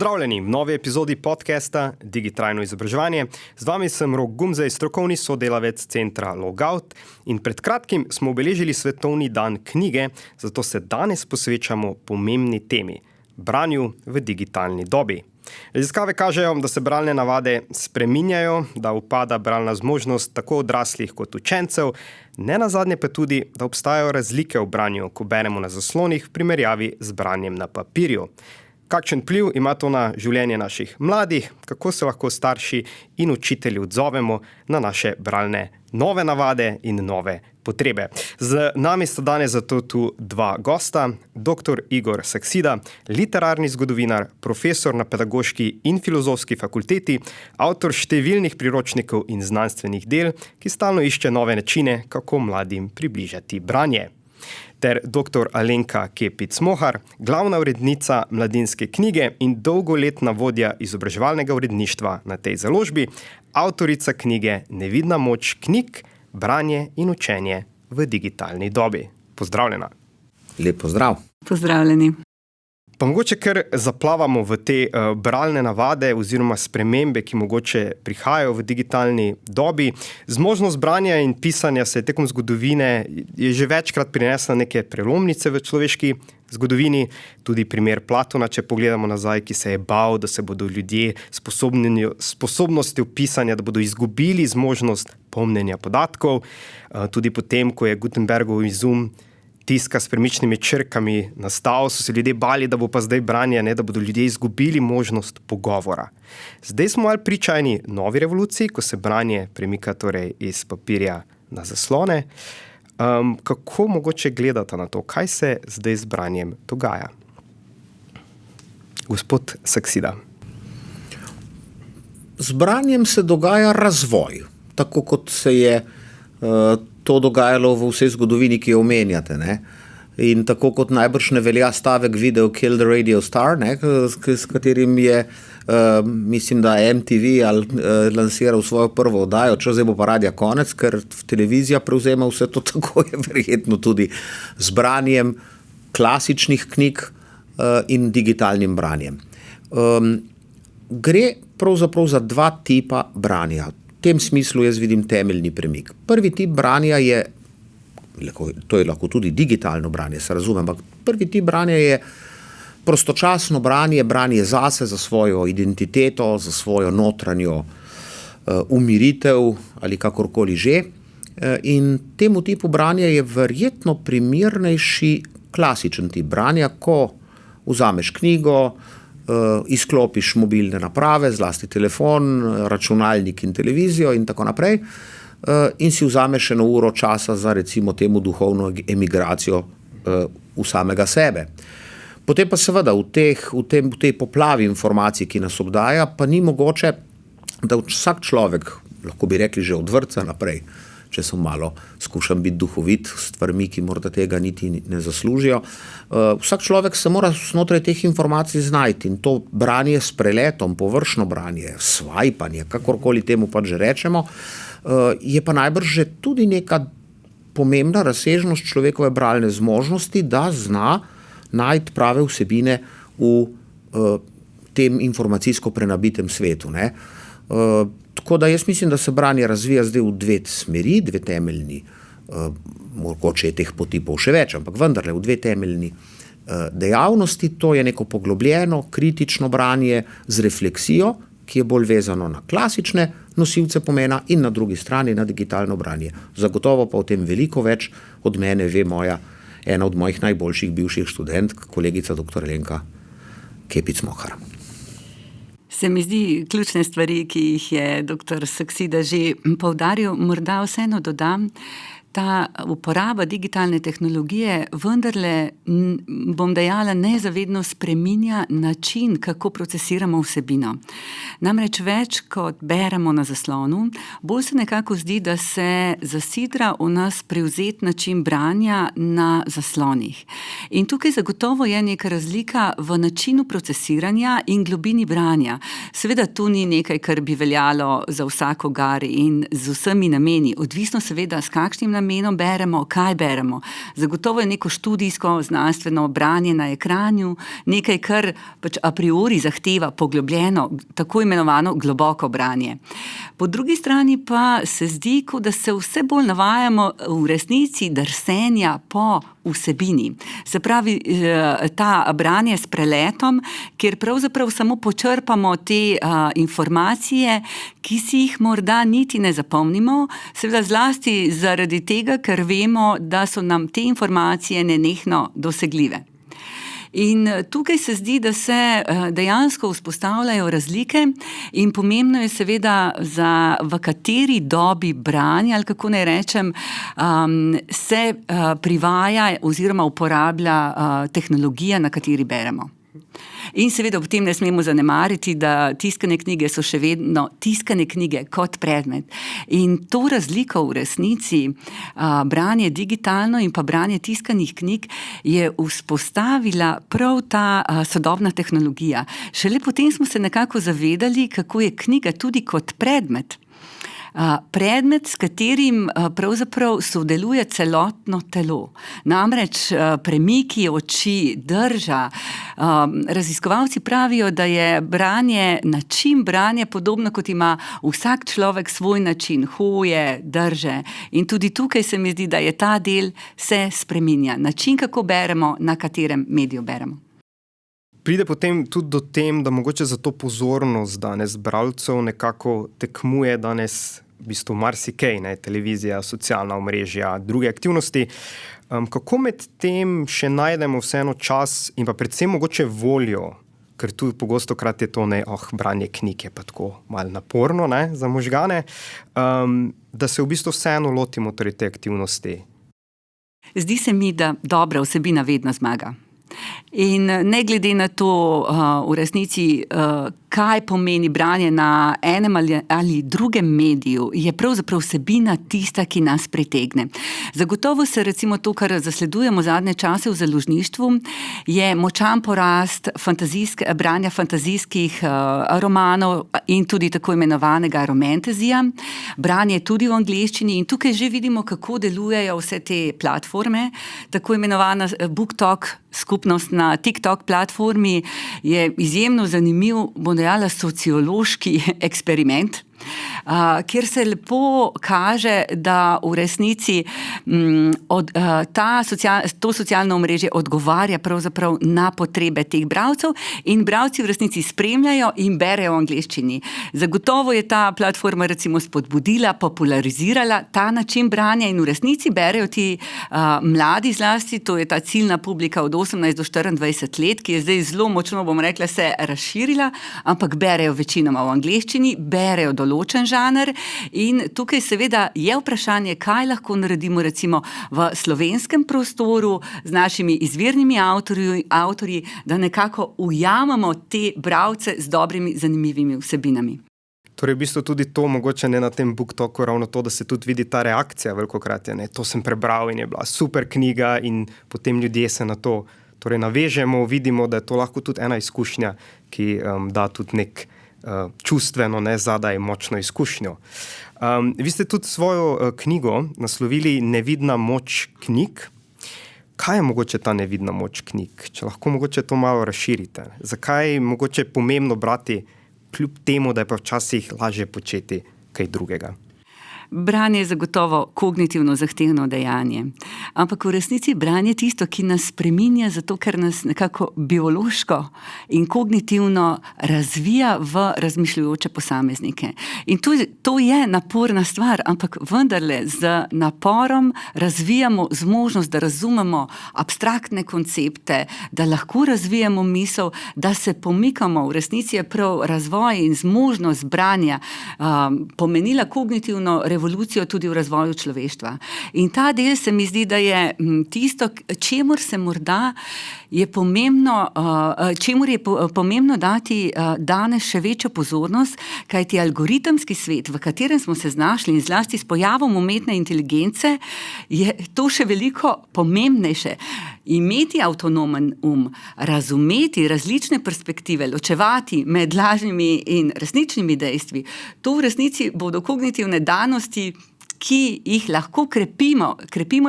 Pozdravljeni v novi epizodi podcasta Digitalno izobraževanje. Z vami sem Rok Gumzej, strokovni sodelavec centra Logout, in pred kratkim smo obeležili Svetovni dan knjige, zato se danes posvečamo pomembni temi – branju v digitalni dobi. Raziskave kažejo, da se bralne navade spreminjajo, da upada bralna zmožnost tako odraslih kot učencev, nenazadnje pa tudi, da obstajajo razlike v branju, ko beremo na zaslonih v primerjavi z branjem na papirju. Kakšen vpliv ima to na življenje naših mladih, kako se lahko starši in učitelji odzovemo na naše bralne nove navade in nove potrebe. Z nami sta danes zato tu dva gosta, dr. Igor Saksida, literarni zgodovinar, profesor na pedagoški in filozofski fakulteti, avtor številnih priročnikov in znanstvenih del, ki stalno išče nove načine, kako mladim približati branje. Ter dr. Alenka Kepic-Mohar, glavna urednica Mladinske knjige in dolgoletna vodja izobraževalnega uredništva na tej založbi, avtorica knjige Nevidna moč knjig, branje in učenje v digitalni dobi. Pozdravljena. Lep pozdrav. Pozdravljeni. Pa mogoče kar zaplavamo v te bralne navade oziroma spremembe, ki mogoče prihajajo v digitalni dobi. Zmožnost branja in pisanja se tekom zgodovine je že večkrat prinesla neke prelomnice v človeški zgodovini. Tudi primer Platona, če pogledamo nazaj, ki se je bal, da se bodo ljudje sposobnostjo pisanja, da bodo izgubili zmožnost pomnjenja podatkov. Tudi potem, ko je Gutenbergov izum tiska s premičnimi črkami nastal, so se ljudje bali, da bo pa zdaj branje, da bodo ljudje izgubili možnost pogovora. Zdaj smo malo priča eni novi revoluciji, ko se branje premika torej iz papirja na zaslone. Kako mogoče gledate na to? Kaj se zdaj z branjem dogaja? Gospod Saksida. Z branjem se dogaja razvoj, tako kot se je to dogajalo v vsej zgodovini, ki jo omenjate. Ne? In tako kot najbrž ne velja stavek Video Kill the Radio Star, ne? S katerim je, mislim, da MTV lansiral svojo prvo oddajo, če zdaj bo pa radija konec, ker televizija prevzema vse to, tako je verjetno tudi z branjem klasičnih knjig in digitalnim branjem. Gre pravzaprav za dva tipa branja. V tem smislu jaz vidim temeljni premik. Prvi tip branja je, to je lahko tudi digitalno branje, se razumem, ampak prvi tip branja je prostočasno branje, branje zase, za svojo identiteto, za svojo notranjo umiritev ali kakorkoli že. In temu tipu branja je verjetno primernejši klasičen tip branja, ko vzameš knjigo, izklopiš mobilne naprave, zlasti telefon, računalnik in televizijo in tako naprej, in si vzameš 1 uro časa za recimo temu duhovno emigracijo v samega sebe. Potem pa seveda v tej poplavi informacij, ki nas obdaja, pa ni mogoče, da vsak človek, lahko bi rekli že od vrtca naprej, če sem malo skušam biti duhovit s stvarmi, ki morda tega niti ne zaslužijo. Vsak človek se mora znotraj teh informacij znajti in to branje s preletom, površno branje, svajpanje, kakorkoli temu pač že rečemo, je pa najbrž že tudi neka pomembna razsežnost človekove bralne zmožnosti, da zna najti prave vsebine v tem informacijsko prenabitem svetu, ne. Tako da jaz mislim, da se branje razvija zdaj v dve smeri, dve temeljni, mogoče je teh potipov še več, ampak vendarle v dve temeljni dejavnosti. To je neko poglobljeno, kritično branje z refleksijo, ki je bolj vezano na klasične nosilce pomena, in na drugi strani na digitalno branje. Zagotovo pa o tem veliko več od mene ve ena od mojih najboljših bivših študentk, kolegica dr. Alenka Kepic-Mohar. Se mi zdi ključne stvari, ki jih je dr. Saksida že poudaril, morda vseeno dodam, ta uporaba digitalne tehnologije vendarle, bom dejala, nezavedno spreminja način, kako procesiramo vsebino. Namreč več, kot beremo na zaslonu, bolj se nekako zdi, da se zasidra v nas privzet način branja na zaslonih. In tukaj zagotovo je neka razlika v načinu procesiranja in globini branja. Seveda tu ni nekaj, kar bi veljalo za vsakogar in z vsemi nameni. Odvisno seveda, s kakšnim namenom namenom beremo, kaj beremo. Zagotovo je neko študijsko, znanstveno branje na ekranju, nekaj, kar pač a priori zahteva poglobljeno, tako imenovano globoko branje. Po drugi strani pa se zdi, kot da se vse bolj navajamo v resnici drsenja po vsebini. Se pravi, ta branje s preletom, kjer pravzaprav samo počrpamo te informacije, ki si jih morda niti ne zapomnimo, seveda zlasti zaradi tega, ker vemo, da so nam te informacije nenehno dosegljive. In tukaj se zdi, da se dejansko vzpostavljajo razlike in pomembno je seveda, v kateri dobi branja, ali kako naj rečem, se privaja oziroma uporablja tehnologija, na kateri beremo. In seveda ob tem ne smemo zanemariti, da tiskane knjige so še vedno tiskane knjige kot predmet. In to razliko v resnici, branje digitalno in pa branje tiskanih knjig, je vzpostavila prav ta sodobna tehnologija. Šele potem smo se nekako zavedali, kako je knjiga tudi kot predmet. Predmet, s katerim pravzaprav sodeluje celotno telo. Namreč premiki oči, drža. Raziskovalci pravijo, da je branje, način branja podobno, kot ima vsak človek svoj način hoje, drže. In tudi tukaj se mi zdi, da je ta del se spreminja. Način, kako beremo, na katerem mediju beremo. Pride potem tudi do tem, da mogoče za to pozornost danes bralcev nekako tekmuje danes v bistvu marsikaj, televizija, socialna omrežja, druge aktivnosti. Kako med tem še najdemo vseeno čas in pa predvsem mogoče voljo, ker tu pogostokrat je to branje knjig je pa tako malo naporno za možgane, da se v bistvu vseeno lotimo te aktivnosti? Zdi se mi, da dobra vsebina vedno zmaga. In ne glede na to, v resnici, kaj pomeni branje na enem ali drugem mediju, je pravzaprav vsebina tista, ki nas pritegne. Zagotovo se recimo to, kar zasledujemo zadnje čase v založništvu, je močan porast branja fantazijskih romanov in tudi tako imenovanega romantezija. Branje tudi v angleščini in tukaj že vidimo, kako delujejo vse te platforme. Tako imenovana BookTok skupnost na TikTok platformi je izjemno zanimiv, bom dejala, sociološki eksperiment, kjer se lepo kaže, da v resnici to socialno omrežje odgovarja pravzaprav na potrebe teh bralcev in bralci v resnici spremljajo in berejo v angleščini. Zagotovo je ta platforma recimo spodbudila, popularizirala ta način branja in v resnici berejo ti mladi zlasti, to je ta ciljna publika od 18 do 24 let, ki je zdaj zelo močno, bom rekla, se razširila, ampak berejo večinoma v angleščini, berejo določen žanr in tukaj seveda je vprašanje, kaj lahko naredimo recimo v slovenskem prostoru z našimi izvirnimi avtorji, da nekako ujamemo te bralce z dobrimi, zanimivimi vsebinami. Torej v bistvu tudi to, mogoče ne na tem BookToku, ravno to, da se tudi vidi ta reakcija velikokrat, to sem prebral in je bila super knjiga in potem ljudje se na to navežemo, vidimo, da je to lahko tudi ena izkušnja, ki da tudi nek čustveno, zadaj močno izkušnjo. Vi ste tudi svojo knjigo naslovili Nevidna moč knjig. Kaj je mogoče ta nevidna moč knjig? Če lahko mogoče to malo razširite. Zakaj je mogoče pomembno brati, kljub temu, da je pa včasih lažje početi kaj drugega? Branje je zagotovo kognitivno zahtevno dejanje, ampak v resnici branje je tisto, ki nas spreminja, zato ker nas nekako biološko in kognitivno razvija v razmišljujoče posameznike. In to je naporna stvar, ampak vendarle z naporom razvijamo zmožnost, da razumemo abstraktne koncepte, da lahko razvijamo misel, da se pomikamo. V resnici je prav razvoj in zmožnost branja pomenila kognitivno revolucijo tudi v razvoju človeštva. In ta del se mi zdi, da je tisto, čemur je pomembno dati danes še večjo pozornost, kajti algoritemski svet, v katerem smo se znašli in zlasti s pojavom umetne inteligence, je to še veliko pomembnejše. Imeti avtonomen razumeti različne perspektive, ločevati med lažnimi in resničnimi dejstvi, to v resnici bodo kognitivne danosti ki jih lahko krepimo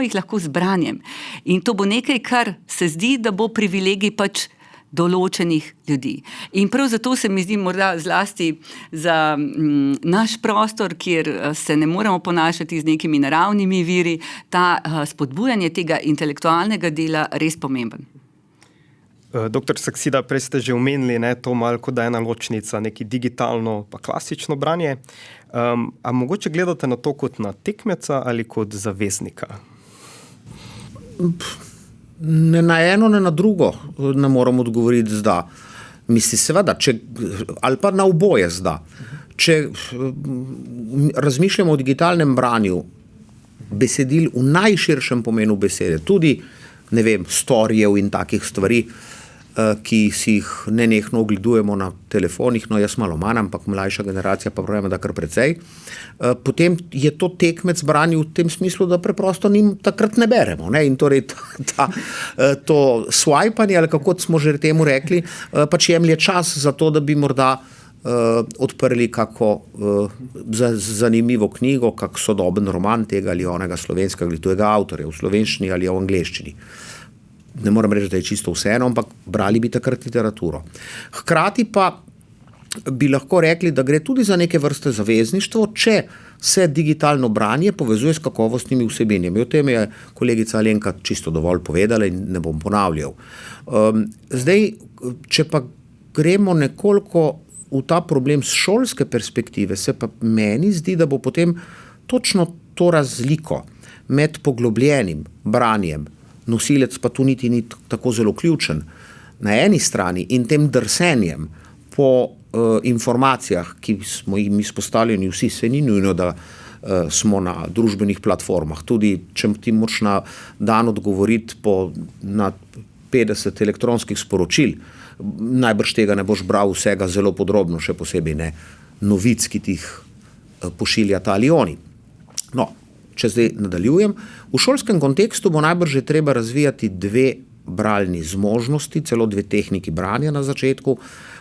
jih lahko z branjem. In to bo nekaj, kar se zdi, da bo privilegij pač določenih ljudi. In prav zato se mi zdi morda zlasti za naš prostor, kjer se ne moramo ponašati z nekimi naravnimi viri, ta spodbujanje tega intelektualnega dela res pomemben. Doktor Saksida, prej ste že omenili, to malo kot da ena ločnica, neki digitalno pa klasično branje. A mogoče gledate na to kot na tekmeca ali kot zaveznika? Ne na eno, ne na drugo ne moram odgovoriti zda. Mislim, seveda, ali pa na oboje zda. Če razmišljamo o digitalnem branju besedil v najširšem pomenu besede, tudi, storijev in takih stvari, ki si jih nenehno ogledujemo na telefonih, jaz malo manj, ampak mlajša generacija pa pravimo, da kar precej, potem je to tekmec branju v tem smislu, da preprosto njim takrat ne beremo. In torej to swipanje, ali kako smo že temu rekli, pač jemlje čas za to, da bi morda odprli kako zanimivo knjigo, kak sodoben roman tega ali onega slovenskega ali tujega avtorja, v slovenščini ali v angleščini. Ne moram reči, da je čisto vseeno, ampak brali bi takrat literaturo. Hkrati pa bi lahko rekli, da gre tudi za neke vrste zavezništvo, če se digitalno branje povezuje s kakovostnimi vsebinami. O tem je kolegica Alenka čisto dovolj povedala in ne bom ponavljal. Zdaj, če pa gremo nekoliko v ta problem z šolske perspektive, se pa meni zdi, da bo potem točno to razliko med poglobljenim branjem, nosilec pa tu niti ni tako zelo ključen, na eni strani in tem drsenjem po informacijah, ki smo jim izpostavljeni vsi, se ni nujno, da smo na družbenih platformah. Tudi, če ti moraš na dan odgovoriti na 50 elektronskih sporočil, najbrž tega ne boš bral vsega zelo podrobno, še posebej ne novic, ki ti jih pošiljata ali oni. Če zdaj nadaljujem, v šolskem kontekstu bo najbrž že treba razvijati dve bralni zmožnosti, celo dve tehniki branja na začetku.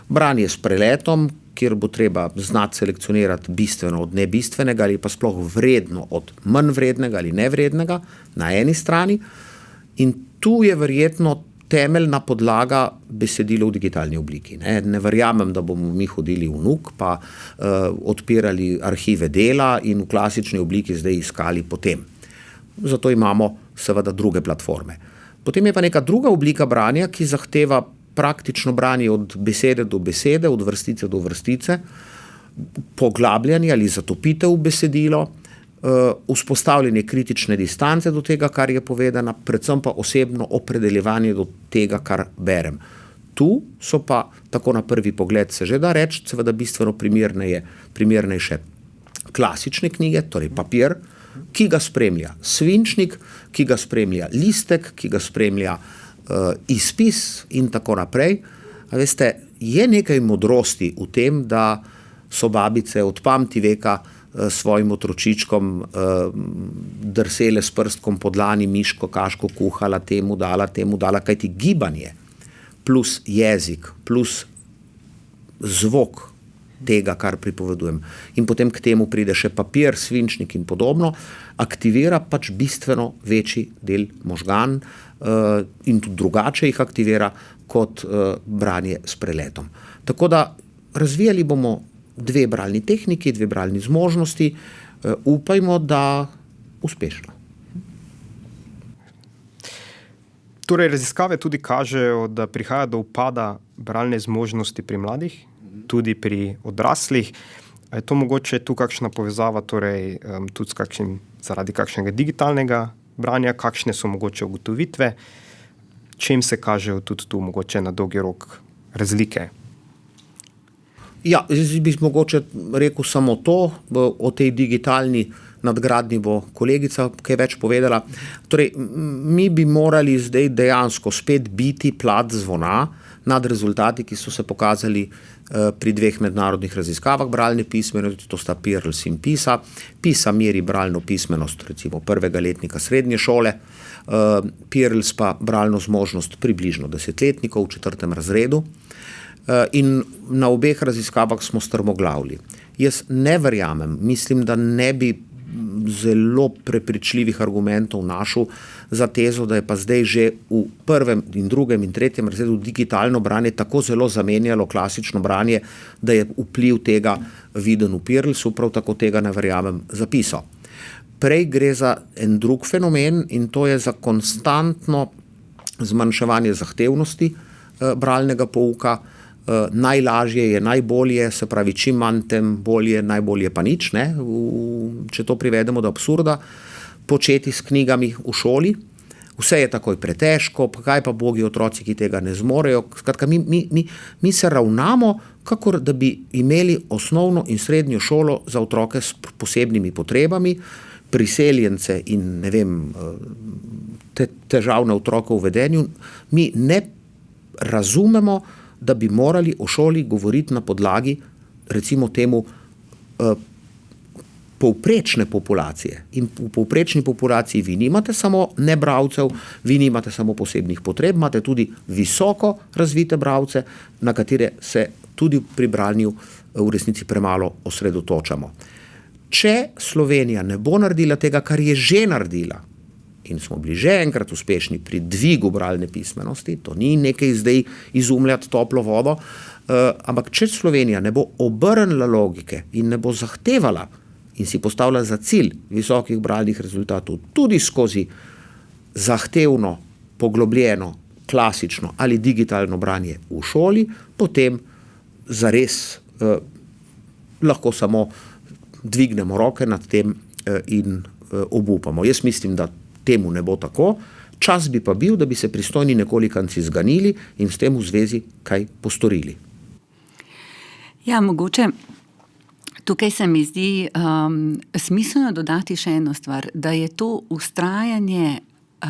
Branje s preletom, kjer bo treba znati selekcionirati bistveno od nebistvenega ali pa sploh vredno od manj vrednega ali nevrednega na eni strani. In tu je verjetno temeljna podlaga besedilo v digitalni obliki. Ne verjamem, da bomo mi hodili v NUK pa odpirali arhive dela in v klasični obliki zdaj iskali potem. Zato imamo seveda druge platforme. Potem je pa neka druga oblika branja, ki zahteva praktično branje od besede do besede, od vrstice do vrstice, poglabljanje ali zatopitev v besedilo, vzpostavljanje kritične distance do tega, kar je povedano, predvsem pa osebno opredeljevanje do tega, kar berem. Tu so pa, tako na prvi pogled se že da reči, seveda bistveno primernejše klasične knjige, torej papir, ki ga spremlja svinčnik, ki ga spremlja listek, ki ga spremlja izpis in tako naprej. A veste, je nekaj modrosti v tem, da so babice od pamti veka svojim otročičkom drsele s prstkom po dlani, miško, kaško kuhala, temu dala, kajti gibanje plus jezik plus zvok tega, kar pripovedujem. In potem k temu pride še papir, svinčnik in podobno, aktivira pač bistveno večji del možgan in tudi drugače jih aktivira kot branje s preletom. Tako da razvijali bomo dve bralni tehniki, dve bralni zmožnosti, upajmo, da uspešno. Torej, raziskave tudi kažejo, da prihaja do upada bralne zmožnosti pri mladih, tudi pri odraslih. Je to mogoče tu kakšna povezava, torej tudi zaradi kakšnega digitalnega branja, kakšne so mogoče ugotovitve, čem se kažejo tudi tu mogoče na dolgi rok razlike? Ja, zdaj bi mogoče rekel samo to, o tej digitalni nadgradnji bo kolegica kaj več povedala. Torej, mi bi morali zdaj dejansko spet biti plat zvona nad rezultati, ki so se pokazali pri dveh mednarodnih raziskavah bralne pismenosti, to sta Pearls in PISA. PISA meri bralno pismenost recimo prvega letnika srednje šole, Pearls pa bralno zmožnost približno 10-letnikov v 4. razredu. In na obeh raziskavah smo strmoglavili. Jaz ne verjamem, mislim, da ne bi zelo prepričljivih argumentov našel za tezo, da je pa zdaj že v prvem in drugem in tretjem razredu digitalno branje tako zelo zamenjalo klasično branje, da je vpliv tega viden v Pearlsu, prav tako tega ne verjamem zapisal. Prej gre za en drug fenomen in to je za konstantno zmanjševanje zahtevnosti bralnega pouka. Najlažje je najbolje, se pravi čim manj tem bolje, najbolje pa nič, ne? Če to privedemo do absurda, početi s knjigami v šoli, vse je takoj pretežko, kaj pa bogi otroci, ki tega ne zmorejo. Skratka, mi se ravnamo, kakor da bi imeli osnovno in srednjo šolo za otroke s posebnimi potrebami, priseljence in ne vem, težavne otroke v vedenju. Mi ne razumemo, da bi morali o šoli govoriti na podlagi, recimo temu, povprečne populacije. In v povprečni populaciji vi nimate samo nebralcev, vi nimate samo posebnih potreb, imate tudi visoko razvite bralce, na katere se tudi pri branju v resnici premalo osredotočamo. Če Slovenija ne bo naredila tega, kar je že naredila, in smo bili že enkrat uspešni pri dvigu bralne pismenosti, to ni nekaj zdaj izumljati toplo vodo, ampak če Slovenija ne bo obrnila logike in ne bo zahtevala in si postavila za cilj visokih bralnih rezultatov tudi skozi zahtevno, poglobljeno, klasično ali digitalno branje v šoli, potem zares lahko samo dvignemo roke nad tem in obupamo. Jaz mislim, da temu ne bo tako. Čas bi pa bil, da bi se pristojni nekolikanci zganili in s tem v zvezi kaj postorili. Ja, mogoče tukaj se mi zdi smiselno dodati še eno stvar, da je to vztrajanje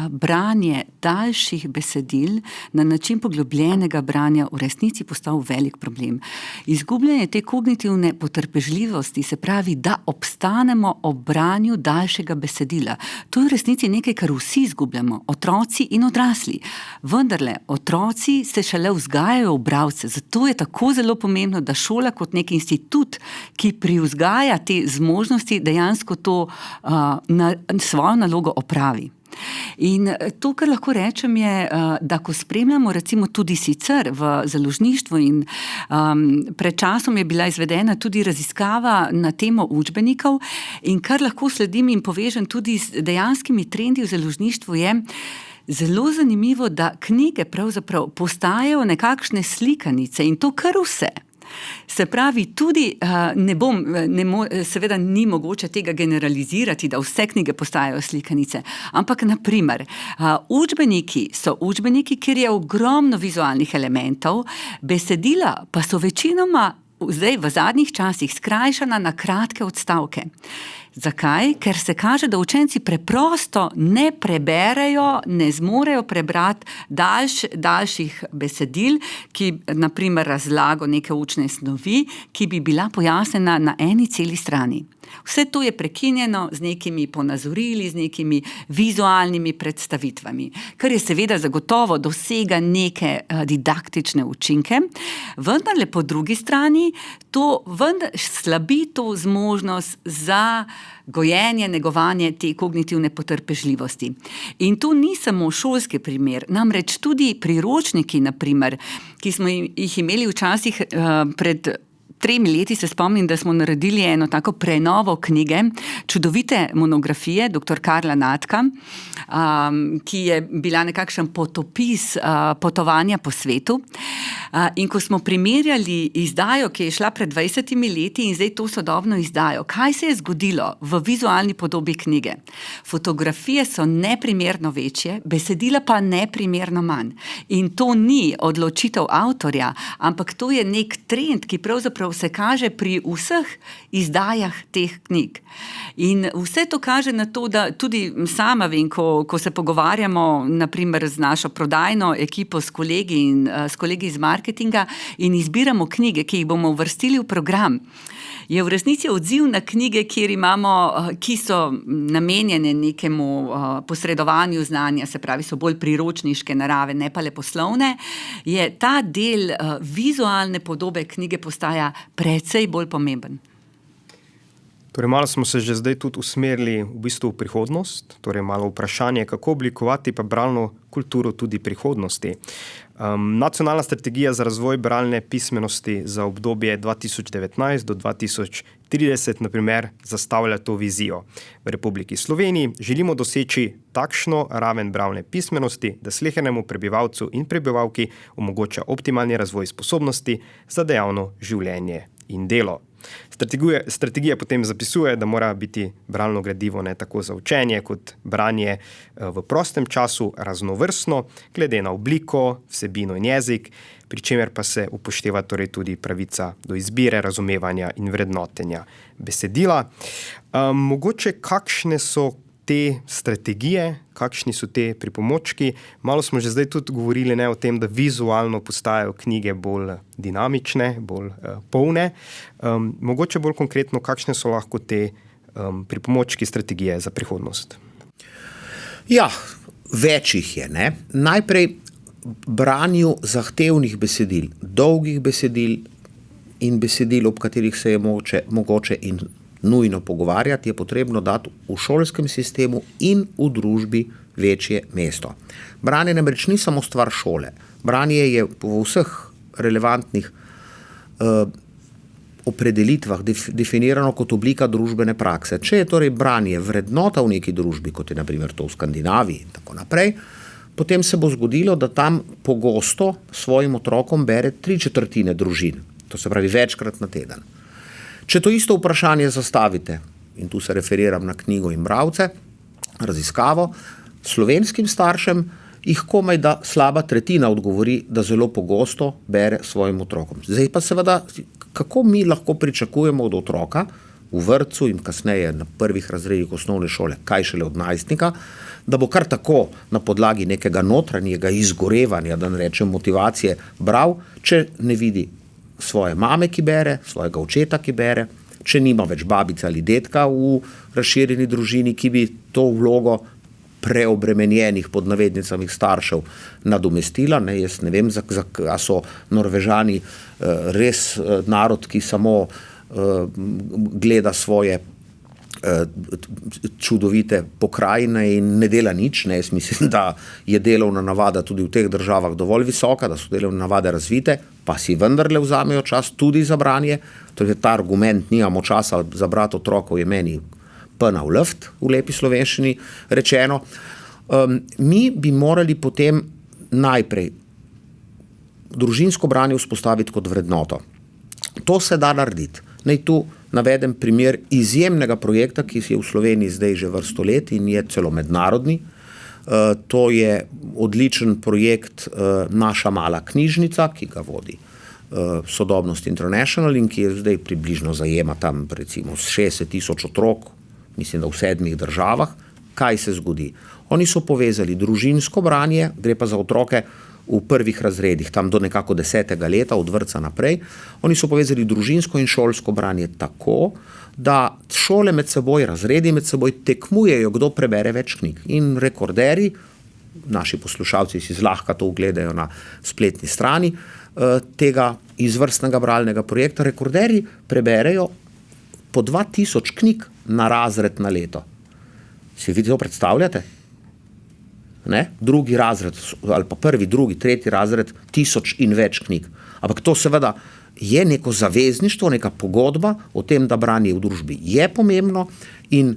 branje daljših besedil na način poglobljenega branja v resnici postal velik problem. Izgubljanje te kognitivne potrpežljivosti, se pravi, da obstanemo ob branju daljšega besedila. To je v resnici nekaj, kar vsi izgubljamo, otroci in odrasli. Vendarle, otroci se šele vzgajajo v bralce, zato je tako zelo pomembno, da šola kot nek institut, ki privzgaja te zmožnosti, dejansko to svojo nalogo opravi. In to, kar lahko rečem, je, da ko spremljamo recimo tudi sicer v založništvu in pred časom je bila izvedena tudi raziskava na temo učbenikov in kar lahko sledim in povežem tudi z dejanskimi trendi v založništvu je zelo zanimivo, da knjige pravzaprav postajajo nekakšne slikanice in to kar vse. Se pravi, tudi seveda ni mogoče tega generalizirati, da vse knjige postajajo slikanice, ampak naprimer, učbeniki so učbeniki, kjer je ogromno vizualnih elementov, besedila pa so večinoma zdaj v zadnjih časih skrajšana na kratke odstavke. Zakaj? Ker se kaže, da učenci preprosto ne preberejo, ne zmorejo prebrati daljših besedil, ki naprimer razlago neke učne snovi, ki bi bila pojasnjena na eni celi strani. Vse to je prekinjeno z nekimi ponazorili, z nekimi vizualnimi predstavitvami, kar je seveda zagotovo dosega neke didaktične učinke, vendar po drugi strani to slabi to zmožnost za gojenje, negovanje te kognitivne potrpežljivosti. In to ni samo šolski primer, namreč tudi priročniki, naprimer, ki smo jih imeli včasih pred 3 leti, se spomnim, da smo naredili eno tako prenovo knjige, čudovite monografije dr. Karla Natka, ki je bila nekakšen potopis potovanja po svetu. In ko smo primerjali izdajo, ki je šla pred 20 leti in zdaj to sodobno izdajo, kaj se je zgodilo v vizualni podobi knjige? Fotografije so neprimerno večje, besedila pa neprimerno manj. In to ni odločitev avtorja, ampak to je nek trend, ki pravzaprav se kaže pri vseh izdajah teh knjig. In vse to kaže na to, da tudi sama vem, ko se pogovarjamo naprimer z našo prodajno ekipo, s kolegi iz marketinga in izbiramo knjige, ki jih bomo uvrstili v program, je v resnici odziv na knjige, ki so namenjene nekemu posredovanju znanja, se pravi, so bolj priročniške narave, ne pa leposlovne, je ta del vizualne podobe knjige postaja precej bolj pomemben. Torej, malo smo se že zdaj tudi usmerili v bistvu v prihodnost, torej malo vprašanje, kako oblikovati pa bralno kulturo tudi prihodnosti. Nacionalna strategija za razvoj bralne pismenosti za obdobje 2019 do 2030, na primer, zastavlja to vizijo. V Republiki Sloveniji želimo doseči takšno raven bralne pismenosti, da slehernemu prebivalcu in prebivalki omogoča optimalni razvoj sposobnosti za dejavno življenje in delo. Strategija potem zapisuje, da mora biti bralno gradivo ne tako za učenje kot branje v prostem času raznovrstno, glede na obliko, vsebino in jezik, pri čemer pa se upošteva torej tudi pravica do izbire, razumevanja in vrednotenja besedila. Mogoče kakšne so te strategije, kakšni so te pripomočki? Malo smo že zdaj tudi govorili o tem, da vizualno postajajo knjige bolj dinamične, bolj polne. Mogoče bolj konkretno, kakšne so lahko te pripomočki strategije za prihodnost? Ja, več jih je. Ne? Najprej branju zahtevnih besedil, dolgih besedil in besedil, ob katerih se je mogoče in nujno pogovarjati, je potrebno dati v šolskem sistemu in v družbi večje mesto. Branje namreč ni samo stvar šole. Branje je po vseh relevantnih opredelitvah definirano kot oblika družbene prakse. Če je torej branje vrednota v neki družbi, kot je na primer to v Skandinaviji in tako naprej, potem se bo zgodilo, da tam pogosto svojim otrokom bere 3/4 družin. To se pravi večkrat na teden. Če to isto vprašanje zastavite, in tu se referiram na knjigo in bralce, raziskavo, slovenskim staršem jih komaj da slaba tretjina odgovori, da zelo pogosto bere svojim otrokom. Zdaj pa seveda, kako mi lahko pričakujemo od otroka v vrtcu in kasneje na prvih razredih osnovne šole, kaj šele od najstnika, da bo kar tako na podlagi nekega notranjega izgorevanja, da ne rečem motivacije, bral, če ne vidi svoje mame, ki bere, svojega očeta, ki bere, če nima več babice ali dedka v razširjeni družini, ki bi to vlogo preobremenjenih pod navednicami staršev nadomestila. Ne, jaz ne vem, a so Norvežani res narod, ki samo gleda svoje čudovite pokrajine in ne dela nič. Ne, jaz mislim, da je delovna navada tudi v teh državah dovolj visoka, da so delovne navade razvite, pa si vendarle vzamejo čas tudi za branje. Torej ta argument, nimamo časa za brati otrokov, je meni pena v luft, v lepi slovenščini rečeno. Mi bi morali potem najprej družinsko branje vzpostaviti kot vrednoto. To se da narediti. Naj tu navedem primer izjemnega projekta, ki je v Sloveniji zdaj že vrsto let in je celo mednarodni. To je odličen projekt Naša mala knjižnica, ki ga vodi Sodobnost International in ki je zdaj približno zajema tam recimo 60,000 otrok, mislim, da v 7 državah. Kaj se zgodi? Oni so povezali družinsko branje, gre pa za otroke v prvih razredih, tam do nekako 10. leta, od vrtca naprej. Oni so povezali družinsko in šolsko branje tako, da šole med seboj, razredi med seboj tekmujejo, kdo prebere več knjig. In rekorderi, naši poslušalci si zlahka to ogledajo na spletni strani tega izvrstnega bralnega projekta, rekorderi preberejo po 2000 knjig na razred na leto. Si vi to predstavljate? Ne? Drugi razred, ali pa prvi, drugi, tretji razred, 1000 in več knjig. Ampak to seveda je neko zavezništvo, neka pogodba o tem, da branje v družbi je pomembno in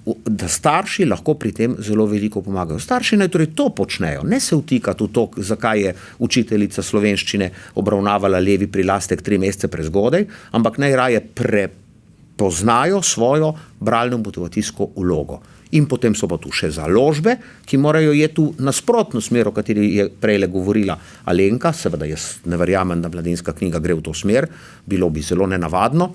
da starši lahko pri tem zelo veliko pomagajo. Starši naj torej to počnejo, ne se vtikati v to, zakaj je učiteljica slovenščine obravnavala levi prilastek 3 mesece prezgodaj, ampak naj raje prepoznajo svojo bralno motivacijsko vlogo. In potem so pa tu še založbe, ki morajo je tu nasprotno smer, o kateri je prejle govorila Alenka. Seveda jaz ne verjamem, da Mladinska knjiga gre v to smer, bilo bi zelo nenavadno,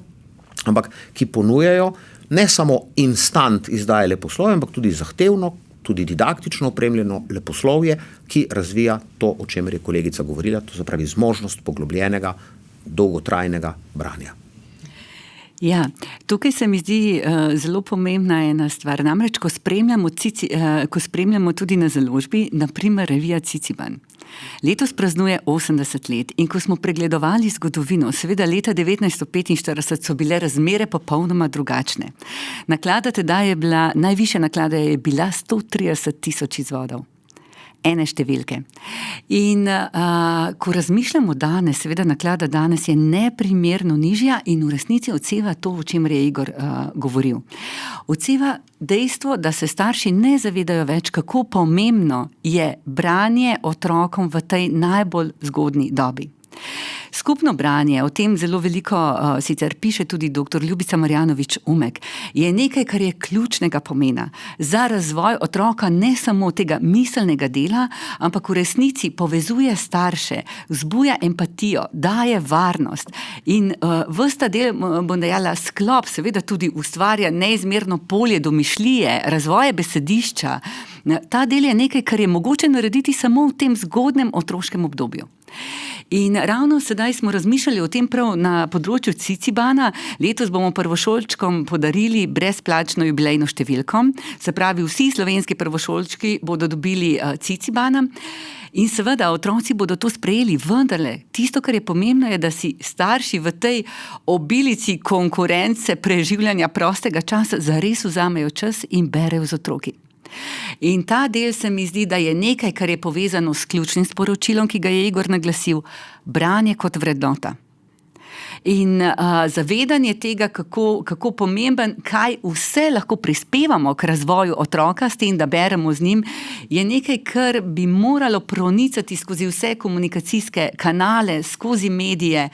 ampak ki ponujajo ne samo instant izdaje leposlovja, ampak tudi zahtevno, tudi didaktično opremljeno leposlovje, ki razvija to, o čemer je kolegica govorila, to se pravi zmožnost poglobljenega, dolgotrajnega branja. Ja, tukaj se mi zdi zelo pomembna ena stvar. Namreč, ko spremljamo tudi na založbi, naprimer revija Ciciban. Letos praznuje 80 let in ko smo pregledovali zgodovino, seveda leta 1945 so bile razmere popolnoma drugačne. Naklada tedaj je bila, najvišja naklada je bila 130.000 izvodov. Ene številke. In ko razmišljamo danes, seveda naklada danes je neprimerno nižja in v resnici odseva to, o čemer je Igor govoril. Odseva dejstvo, da se starši ne zavedajo več, kako pomembno je branje otrokom v tej najbolj zgodnji dobi. Skupno branje, o tem zelo veliko sicer piše tudi dr. Ljubica Marjanović-Umek, je nekaj, kar je ključnega pomena za razvoj otroka, ne samo tega miselnega dela, ampak v resnici povezuje starše, vzbuja empatijo, daje varnost in ves ta del, bom dejala, sklop seveda tudi ustvarja neizmerno polje domišljije, razvoje besedišča. Ta del je nekaj, kar je mogoče narediti samo v tem zgodnem otroškem obdobju. In ravno sedaj smo razmišljali o tem prav na področju Cicibana. Letos bomo prvošolčkom podarili brezplačno jubilejno številko, se pravi, vsi slovenski prvošolčki bodo dobili Cicibana. In seveda, otroci bodo to sprejeli, vendarle, tisto, kar je pomembno, je, da si starši v tej obilici konkurence preživljanja prostega časa zares vzamejo čas in berejo z otroki. In ta del se mi zdi, da je nekaj, kar je povezano s ključnim sporočilom, ki ga je Igor naglasil, branje kot vrednota. In zavedanje tega, kako pomemben, kaj vse lahko prispevamo k razvoju otroka s tem, da beremo z njim, je nekaj, kar bi moralo pronicati skozi vse komunikacijske kanale, skozi medije,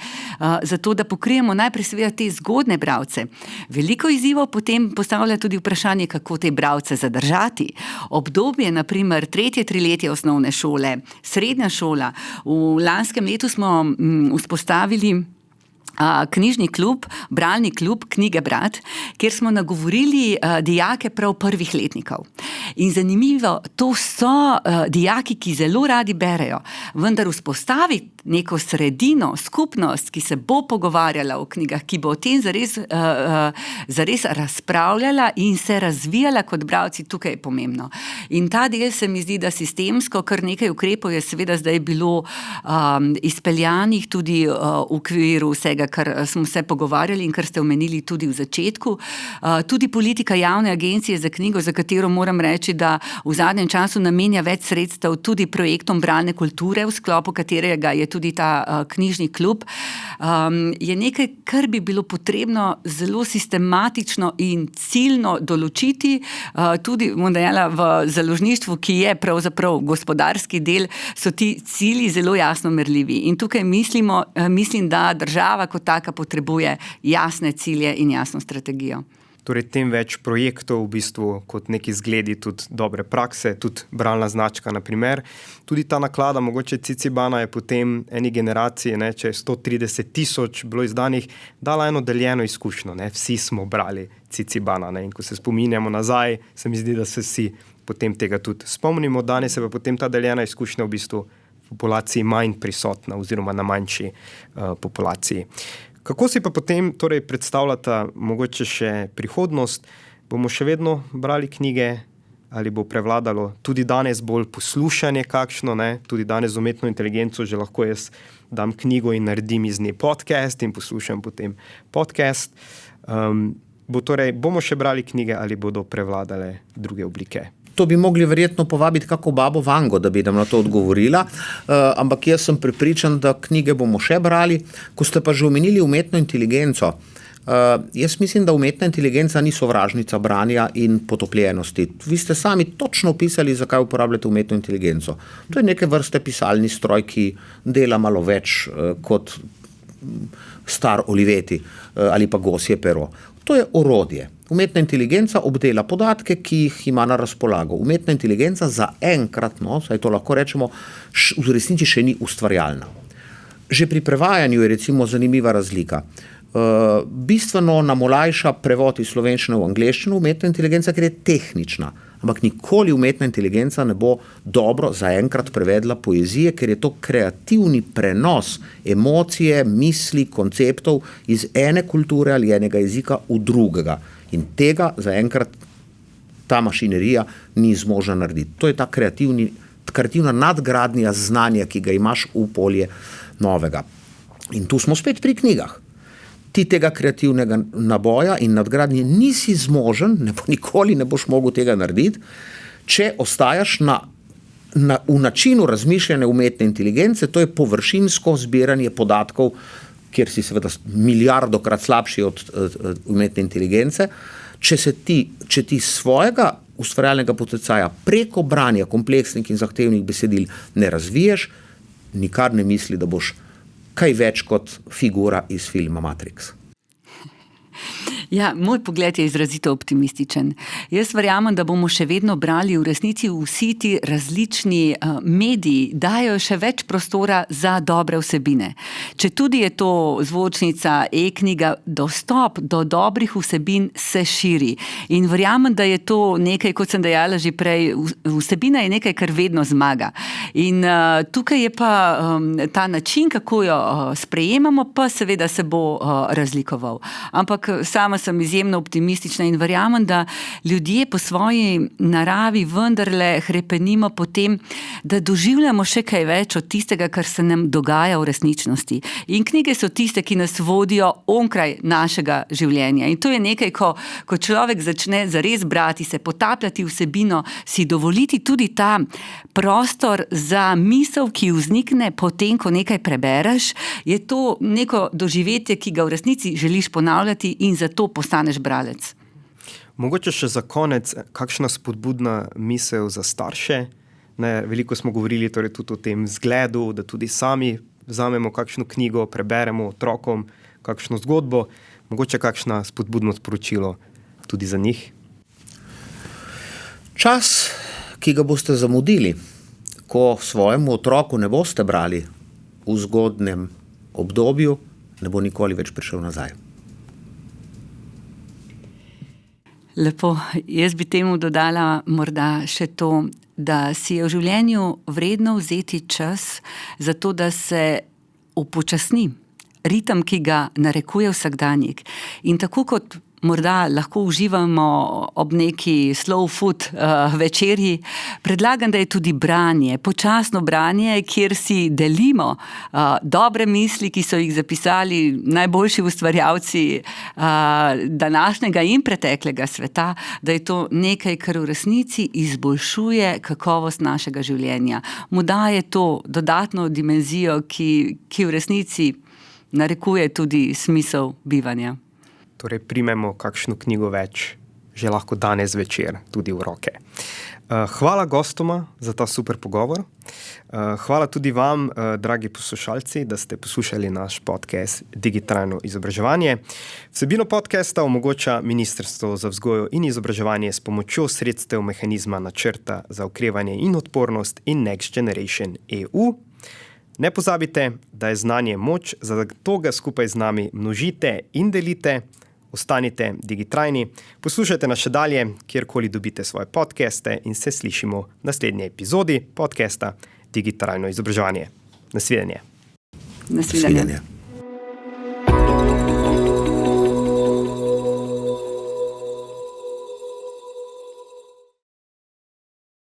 zato da pokrijemo najprej seveda te zgodne bralce. Veliko izzivov potem postavlja tudi vprašanje, kako te bralce zadržati. Obdobje, naprimer, 3. triletje osnovne šole, srednja šola. V lanskem letu smo vzpostavili knjižni klub, bralni klub Knjige brat, kjer smo nagovorili dijake prav prvih letnikov. In zanimivo, to so dijaki, ki zelo radi berejo, vendar vzpostaviti neko sredino, skupnost, ki se bo pogovarjala o knjigah, ki bo o tem zares razpravljala in se razvijala kot bralci, tukaj je pomembno. In ta del se mi zdi, da sistemsko, kar nekaj ukrepov je seveda zdaj bilo izpeljanih tudi v okviru vsega, kar smo se pogovarjali in kar ste omenili tudi v začetku. Tudi politika javne agencije za knjigo, za katero moram reči, da v zadnjem času namenja več sredstev tudi projektom bralne kulture, v sklopu katerega je tudi ta knjižni klub, je nekaj, kar bi bilo potrebno zelo sistematično in ciljno določiti. Tudi, bom dejala, v založništvu, ki je pravzaprav gospodarski del, so ti cilji zelo jasno merljivi. In tukaj mislim, da država kot taka potrebuje jasne cilje in jasno strategijo. Torej, tem več projektov v bistvu kot neki zgledi tudi dobre prakse, tudi bralna značka, na primer. Tudi ta naklada, mogoče Cicibana, je potem eni generaciji, če je 130.000 bilo izdanih, dala eno deljeno izkušnjo. Vsi smo brali Cicibana. In ko se spominjamo nazaj, se mi zdi, da se vsi potem tega tudi spomnimo. Danes je pa potem ta deljena izkušnja v bistvu v populaciji manj prisotna oziroma na manjši populaciji. Kako si pa potem torej predstavljata mogoče še prihodnost? Bomo še vedno brali knjige ali bo prevladalo tudi danes bolj poslušanje kakšno? Tudi danes z umetno inteligenco že lahko jaz dam knjigo in naredim iz nje podcast in poslušam potem podcast. Bomo še brali knjige ali bodo prevladale druge oblike? To bi mogli verjetno povabiti kako babo Vango, da bi nam na to odgovorila, ampak jaz sem prepričan, da knjige bomo še brali. Ko ste pa že omenili umetno inteligenco, jaz mislim, da umetna inteligenca ni sovražnica branja in potopljenosti. Vi ste sami točno opisali, zakaj uporabljate umetno inteligenco. To je neke vrste pisalni stroj, ki dela malo več kot star Olivetti ali pa gosje pero. To je orodje. Umetna inteligenca obdela podatke, ki jih ima na razpolago. Umetna inteligenca zaenkrat, saj to lahko rečemo, v resnici še ni ustvarjalna. Že pri prevajanju je recimo zanimiva razlika. Bistveno nam olajša prevod iz slovenščine v angleščino umetna inteligenca, ker je tehnična. ampak nikoli umetna inteligenca ne bo dobro zaenkrat prevedla poezije, ker je to kreativni prenos emocije, misli, konceptov iz ene kulture ali enega jezika v drugega. In tega zaenkrat ta mašinerija ni zmožna narediti. To je ta kreativna nadgradnja znanja, ki ga imaš v polje novega. In tu smo spet pri knjigah. Ti tega kreativnega naboja in nadgradnje nisi zmožen, nikoli ne boš mogel tega narediti, če ostajaš v načinu razmišljanja umetne inteligence, to je površinsko zbiranje podatkov, kjer si seveda milijardokrat slabši od umetne inteligence. Če ti svojega ustvarjalnega potenciala preko branja kompleksnih in zahtevnih besedil ne razviješ, nikar ne misli, da boš kaj več kot figura iz filma Matrix. Ja, moj pogled je izrazito optimističen. Jaz verjamem, da bomo še vedno brali, v resnici vsi ti različni mediji dajo še več prostora za dobre vsebine. Če tudi je to zvočnica, e-knjiga, dostop do dobrih vsebin se širi. In verjamem, da je to nekaj, kot sem dejala že prej, vsebina je nekaj, kar vedno zmaga. In tukaj je pa ta način, kako jo sprejemamo, pa seveda se bo razlikoval. Ampak sama sem izjemno optimistična in verjamem, da ljudje po svoji naravi vendarle hrepenimo po tem, da doživljamo še kaj več od tistega, kar se nam dogaja v resničnosti. In knjige so tiste, ki nas vodijo onkraj našega življenja. In to je nekaj, ko človek začne zares brati, se potapljati vsebino, si dovoliti tudi ta prostor za misel, ki vznikne potem, ko nekaj prebereš, je to neko doživetje, ki ga v resnici želiš ponavljati in zato postaneš bralec. Mogoče še za konec, kakšna spodbudna misel za starše? Veliko smo govorili torej tudi o tem vzgledu, da tudi sami vzamemo kakšno knjigo, preberemo otrokom kakšno zgodbo. Mogoče kakšna spodbudno sporočilo tudi za njih? Čas, ki ga boste zamudili, ko svojemu otroku ne boste brali v zgodnem obdobju, ne bo nikoli več prišel nazaj. Lepo, jaz bi temu dodala morda še to, da si je v življenju vredno vzeti čas za to, da se upočasni ritem, ki ga narekuje vsakdanjik. In tako kot morda lahko uživamo ob neki slow food večerji, predlagam, da je tudi branje, počasno branje, kjer si delimo dobre misli, ki so jih zapisali najboljši ustvarjalci današnjega in preteklega sveta, da je to nekaj, kar v resnici izboljšuje kakovost našega življenja. Mu daje to dodatno dimenzijo, ki v resnici narekuje tudi smisel bivanja. Torej, primemo kakšno knjigo več, že lahko danes večer, tudi v roke. Hvala gostoma za ta super pogovor. Hvala tudi vam, dragi poslušalci, da ste poslušali naš podcast Digitalno izobraževanje. Vsebino podcasta omogoča Ministrstvo za vzgojo in izobraževanje s pomočjo sredstev mehanizma načrta za okrevanje in odpornost in Next Generation EU. Ne pozabite, da je znanje moč, zato ga skupaj z nami množite in delite. Ostanite digitrajni, poslušajte nas še dalje, kjerkoli dobite svoje podcaste in se slišimo v naslednji epizodi podcasta Digitalno izobraževanje. Nasvidenje. Nasvidenje.